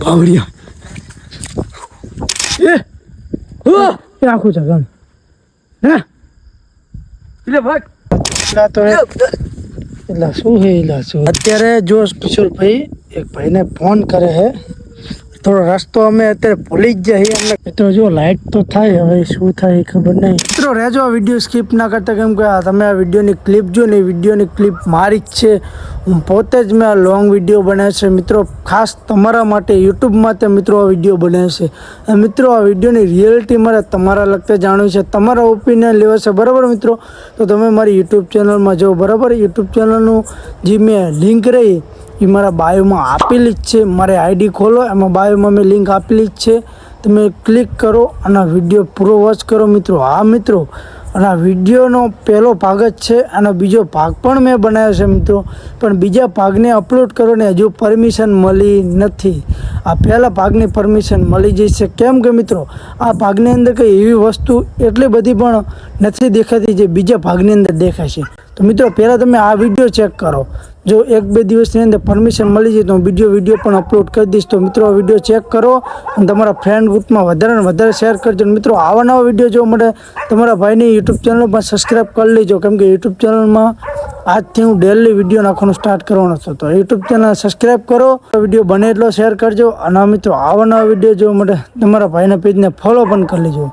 બાવરિયા એ આખું છે ગણ હે એટલે ભાગ એટલા તો એટલા શું હે એટલા શું અત્યારે જો કિશોરભાઈ એક ભાઈને ફોન કરે છે થોડો રસ્તો અમે અત્યારે ભૂલી જ જઈએ અમને મિત્રો જો લાઈટ તો થાય હવે શું થાય એ ખબર નહીં મિત્રો રહેજો આ વિડીયો સ્કીપ ના કરતા કેમ કે તમે આ વિડીયોની ક્લિપ જો ને વિડીયોની ક્લિપ મારી જ છે હું પોતે જ મેં આ લોંગ વિડીયો બનાવ્યો છે મિત્રો ખાસ તમારા માટે યુટ્યુબ માટે મિત્રો આ વિડીયો બનાવ્યો છે અને મિત્રો આ વિડીયોની રિયાલિટી મારે તમારા લગતે જાણવી છે તમારા ઓપિનિયન લેવા છે બરાબર મિત્રો તો તમે મારી યુટ્યુબ ચેનલમાં જાઓ બરાબર યુટ્યુબ ચેનલનું જે મેં લિંક રહી એ મારા બાયોમાં આપેલી જ છે મારે આઈડી ખોલો એમાં બાયોમાં મેં લિંક આપેલી જ છે તમે ક્લિક કરો અને વિડીયો પૂરો વોચ કરો મિત્રો હા મિત્રો અને આ વિડીયોનો પહેલો ભાગ જ છે અને બીજો ભાગ પણ મેં બનાવ્યો છે મિત્રો પણ બીજા ભાગને અપલોડ કરો ને હજુ પરમિશન મળી નથી આ પહેલા ભાગની પરમિશન મળી જશે કેમ કે મિત્રો આ ભાગની અંદર કંઈ એવી વસ્તુ એટલી બધી પણ નથી દેખાતી જે બીજા ભાગની અંદર દેખાય છે તો મિત્રો પહેલાં તમે આ વિડીયો ચેક કરો જો 1-2 દિવસની અંદર પરમિશન મળી જાય તો હું વિડીયો પણ અપલોડ કરી દઈશ તો મિત્રો આ વિડીયો ચેક કરો અને તમારા ફ્રેન્ડ ગ્રુપમાં વધારે ને વધારે શેર કરજો મિત્રો આવા નવા વિડીયો જોવા માટે તમારા ભાઈની યુટ્યુબ ચેનલ પણ સબસ્ક્રાઈબ કરી લેજો કેમ કે યુટ્યુબ ચેનલમાં આજથી હું ડેલી વિડીયો નાખવાનું સ્ટાર્ટ કરવાનો છું તો યુટ્યુબ ચેનલ સબસ્ક્રાઈબ કરો વિડીયો બને એટલો શેર કરજો અને મિત્રો આવા નવા વિડીયો જોવા માટે તમારા ભાઈના પેજને ફોલો પણ કરી લેજો